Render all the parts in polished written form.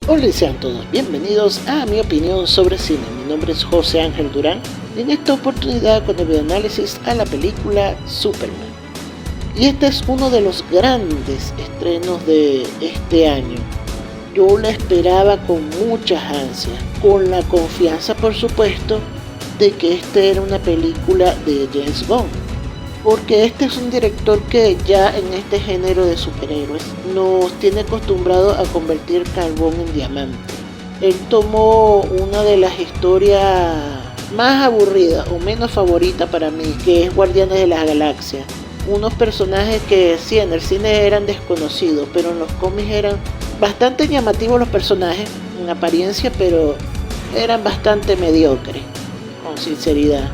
Hola y sean todos bienvenidos a mi opinión sobre cine. Mi nombre es José Ángel Durán y en esta oportunidad con el videoanálisis a la película Superman. Y este es uno de los grandes estrenos de este año. Yo la esperaba con muchas ansias, con la confianza por supuesto de que esta era una película de James Gunn. Porque este es un director que ya en este género de superhéroes nos tiene acostumbrado a convertir carbón en diamante. Él tomó una de las historias más aburridas o menos favorita para mí, que es Guardianes de la Galaxia. Unos personajes que sí, en el cine eran desconocidos, pero en los cómics eran bastante llamativos los personajes en apariencia, pero eran bastante mediocres, con sinceridad.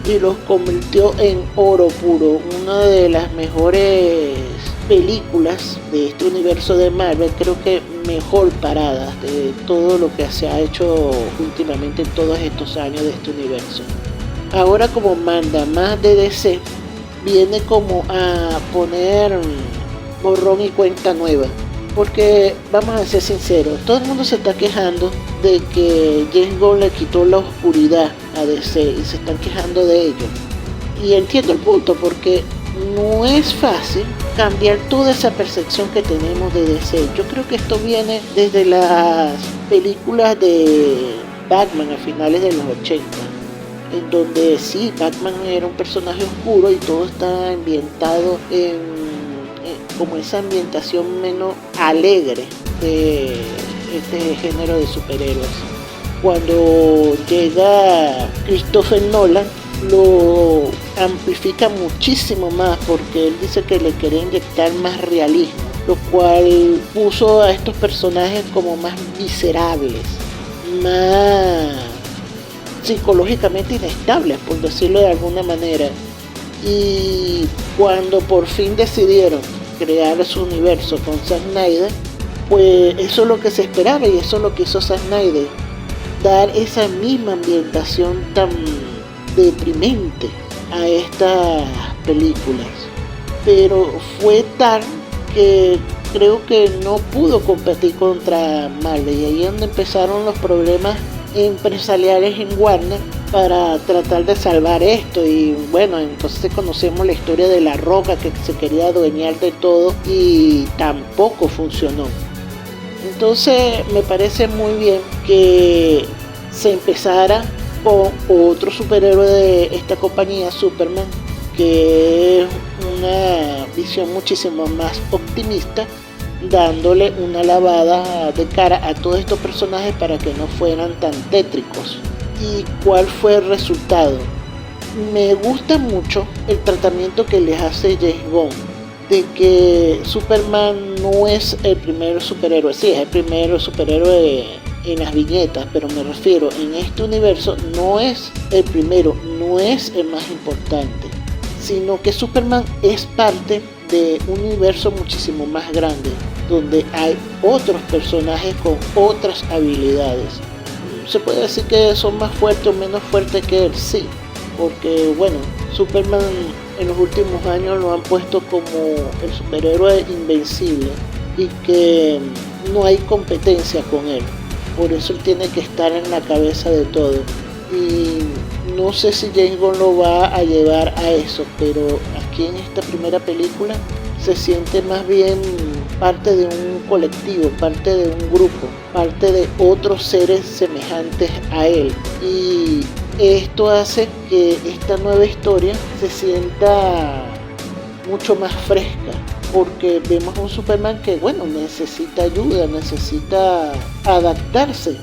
Y los convirtió en oro puro, una de las mejores películas de este universo de Marvel, creo que mejor paradas de todo lo que se ha hecho últimamente en todos estos años de este universo. Ahora como manda más de DC, viene como a poner borrón y cuenta nueva. Porque vamos a ser sinceros, todo el mundo se está quejando de que James Gunn le quitó la oscuridad a DC y se están quejando de ello. Y entiendo el punto porque no es fácil cambiar toda esa percepción que tenemos de DC. Yo creo que esto viene desde las películas de Batman a finales de los 80, en donde sí, Batman era un personaje oscuro y todo está ambientado en como esa ambientación menos alegre de este género de superhéroes. Cuando llega Christopher Nolan lo amplifica muchísimo más porque él dice que le quería inyectar más realismo, lo cual puso a estos personajes como más viscerables, más psicológicamente inestables, por decirlo de alguna manera. Y cuando por fin decidieron crear su universo con Zack Snyder, pues eso es lo que se esperaba y eso es lo que hizo Zack Snyder, dar esa misma ambientación tan deprimente a estas películas. Pero fue tal que creo que no pudo competir contra Marvel y ahí es donde empezaron los problemas empresariales en Warner para tratar de salvar esto. Y bueno, entonces conocemos la historia de La Roca, que se quería adueñar de todo y tampoco funcionó. Entonces me parece muy bien que se empezara con otro superhéroe de esta compañía, Superman, que es una visión muchísimo más optimista, dándole una lavada de cara a todos estos personajes para que no fueran tan tétricos. ¿Y cuál fue el resultado? Me gusta mucho el tratamiento que les hace James Gunn, de que Superman no es el primer superhéroe, sí, es el primer superhéroe en las viñetas, pero me refiero, en este universo no es el primero, no es el más importante, sino que Superman es parte de un universo muchísimo más grande, donde hay otros personajes con otras habilidades. Se puede decir que son más fuertes o menos fuertes que él, sí, porque bueno, Superman en los últimos años lo han puesto como el superhéroe invencible y que no hay competencia con él, por eso él tiene que estar en la cabeza de todo. Y no sé si James Gunn lo va a llevar a eso, pero aquí en esta primera película se siente más bien parte de un colectivo, parte de un grupo, parte de otros seres semejantes a él. Y esto hace que esta nueva historia se sienta mucho más fresca, porque vemos a un Superman que, bueno, necesita ayuda, necesita adaptarse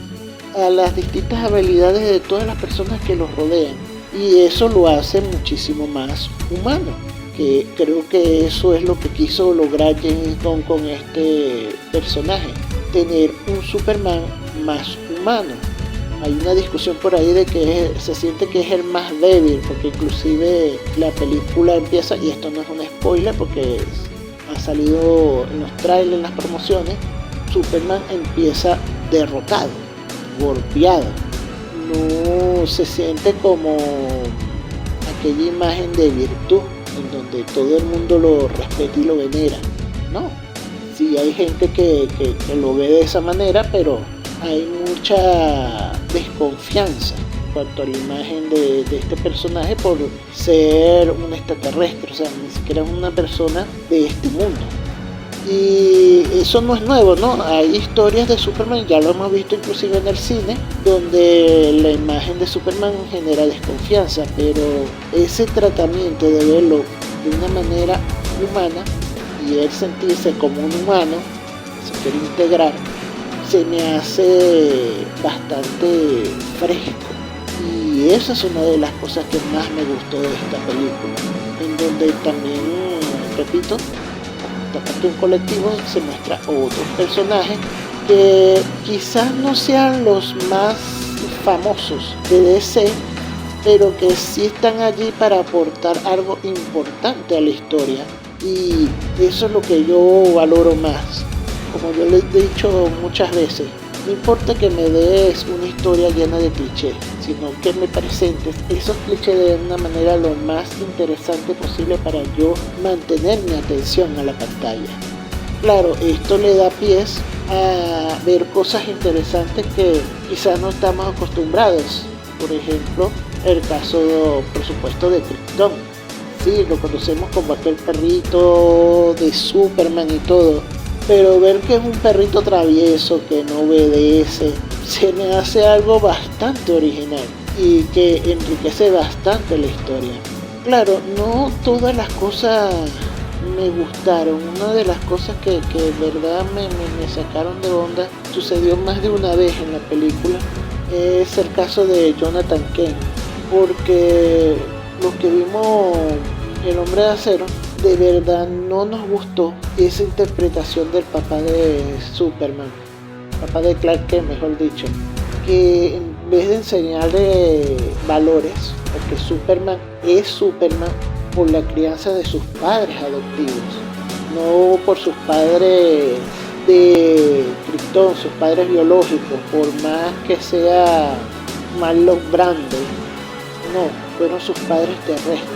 a las distintas habilidades de todas las personas que los rodean, y eso lo hace muchísimo más humano, que creo que eso es lo que quiso lograr James Gunn con este personaje, tener un Superman más humano. Hay una discusión por ahí de que se siente que es el más débil, porque inclusive la película empieza, y esto no es un spoiler porque ha salido en los trailers, en las promociones, Superman empieza derrotado, golpeado, no se siente como aquella imagen de virtud en donde todo el mundo lo respeta y lo venera. No, sí hay gente que lo ve de esa manera, pero hay mucha desconfianza en cuanto a la imagen de este personaje por ser un extraterrestre, o sea, ni siquiera una persona de este mundo. Y eso no es nuevo, ¿no? Hay historias de Superman, ya lo hemos visto inclusive en el cine, donde la imagen de Superman genera desconfianza, pero ese tratamiento de verlo de una manera humana y él sentirse como un humano, que se quiere integrar, se me hace bastante fresco. Y esa es una de las cosas que más me gustó de esta película, en donde también, repito, aparte de un colectivo, se muestra otros personajes que quizás no sean los más famosos de DC, pero que sí están allí para aportar algo importante a la historia, y eso es lo que yo valoro más. Como yo les he dicho muchas veces, no importa que me des una historia llena de clichés, sino que me presentes esos clichés de una manera lo más interesante posible para yo mantener mi atención a la pantalla. Claro, esto le da pies a ver cosas interesantes que quizás no estamos acostumbrados. Por ejemplo, el caso, por supuesto, de Krypton. Sí, lo conocemos como aquel perrito de Superman y todo, pero ver que es un perrito travieso, que no obedece, se me hace algo bastante original y que enriquece bastante la historia. Claro, no todas las cosas me gustaron. Una de las cosas que de verdad me sacaron de onda, sucedió más de una vez en la película, es el caso de Jonathan Kent, porque los que vimos El Hombre de Acero, de verdad no nos gustó esa interpretación del papá de Superman, papá de Clark Kent, mejor dicho, que en vez de enseñarle valores, porque Superman es Superman por la crianza de sus padres adoptivos, no por sus padres de Krypton, sus padres biológicos, por más que sea Marlon Brando, no, fueron sus padres terrestres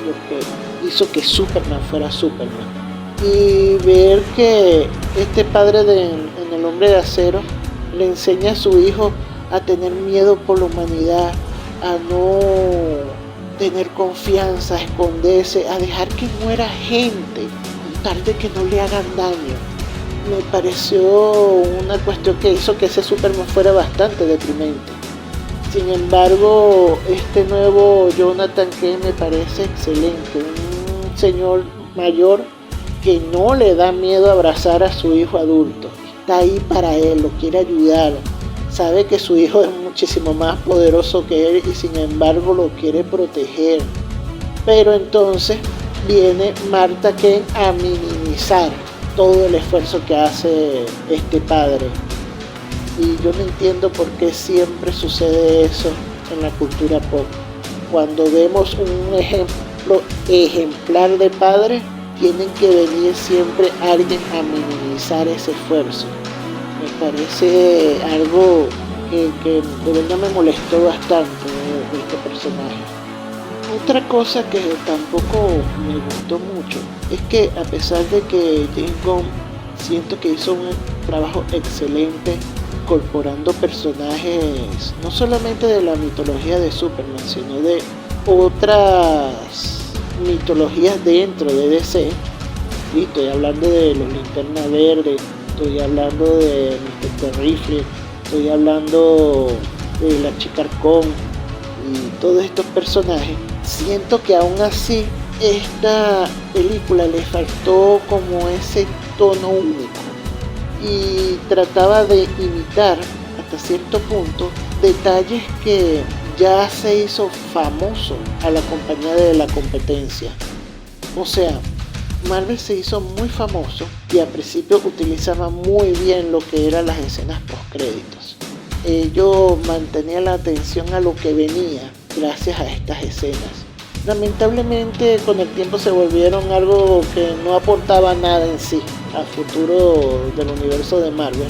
los que hizo que Superman fuera Superman. Y ver que este padre en El Hombre de Acero le enseña a su hijo a tener miedo por la humanidad, a no tener confianza, a esconderse, a dejar que muera gente con tal de que no le hagan daño. Me pareció una cuestión que hizo que ese Superman fuera bastante deprimente. Sin embargo, este nuevo Jonathan Kent me parece excelente, un señor mayor que no le da miedo abrazar a su hijo adulto, está ahí para él, lo quiere ayudar, sabe que su hijo es muchísimo más poderoso que él y sin embargo lo quiere proteger. Pero entonces viene Martha Kent a minimizar todo el esfuerzo que hace este padre. Y yo no entiendo por qué siempre sucede eso en la cultura pop. Cuando vemos un ejemplo ejemplar de padre, tienen que venir siempre alguien a minimizar ese esfuerzo. Me parece algo que de verdad me molestó bastante de este personaje. Otra cosa que tampoco me gustó mucho es que, a pesar de que James Gunn siento que hizo un trabajo excelente incorporando personajes no solamente de la mitología de Superman, sino de otras mitologías dentro de DC. Sí, estoy hablando de los Linterna Verde, estoy hablando de Mr. Terrific, estoy hablando de la Chica Halcón y todos estos personajes. Siento que aún así esta película le faltó como ese tono único y trataba de imitar hasta cierto punto detalles que ya se hizo famoso a la compañía de la competencia. O sea, Marvel se hizo muy famoso y al principio utilizaba muy bien lo que eran las escenas postcréditos. Ellos mantenían la atención a lo que venía gracias a estas escenas. Lamentablemente con el tiempo se volvieron algo que no aportaba nada en sí al futuro del universo de Marvel,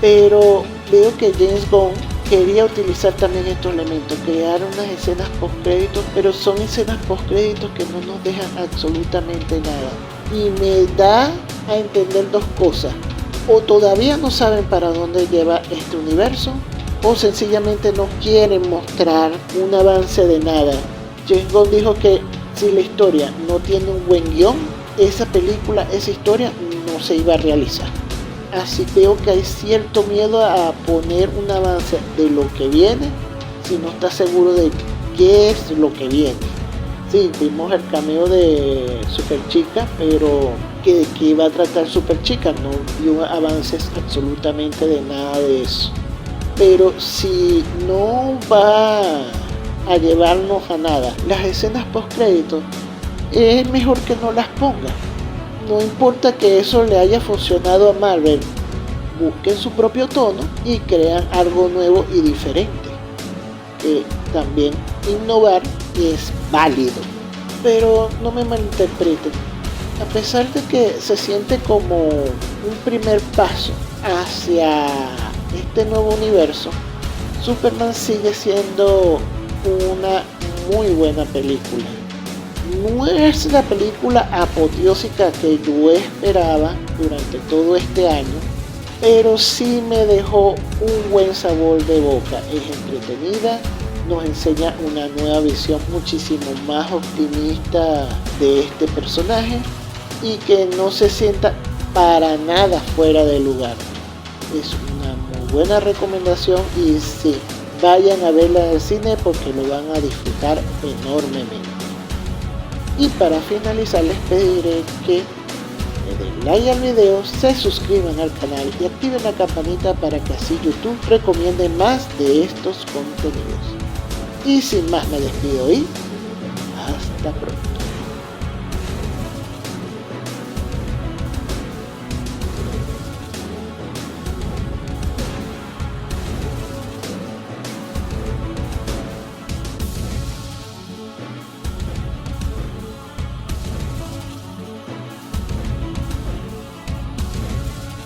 pero veo que James Gunn quería utilizar también estos elementos, crear unas escenas post créditos, pero son escenas post créditos que no nos dejan absolutamente nada, y me da a entender dos cosas. o todavía no saben para dónde lleva este universo, o sencillamente no quieren mostrar un avance de nada. James Gunn dijo que si la historia no tiene un buen guión, esa película, esa historia no se iba a realizar. Así veo que hay cierto miedo a poner un avance de lo que viene si no está seguro de qué es lo que viene. Sí, vimos el cameo de Superchica, pero ¿de qué iba a tratar Superchica? No dio avances absolutamente de nada de eso. Pero si no va a llevarnos a nada las escenas post créditos, es mejor que no las ponga. No importa que eso le haya funcionado a Marvel, busquen su propio tono y crean algo nuevo y diferente. Que también innovar es válido, pero no me malinterpreten. A pesar de que se siente como un primer paso hacia este nuevo universo, Superman sigue siendo una muy buena película. No es la película apoteósica que yo esperaba durante todo este año, pero sí me dejó un buen sabor de boca. Es entretenida, nos enseña una nueva visión muchísimo más optimista de este personaje y que no se sienta para nada fuera de lugar. Es una muy buena recomendación y sí, vayan a verla en el cine porque lo van a disfrutar enormemente. Y para finalizar les pediré que le den like al video, se suscriban al canal y activen la campanita para que así YouTube recomiende más de estos contenidos. Y sin más me despido y hasta pronto.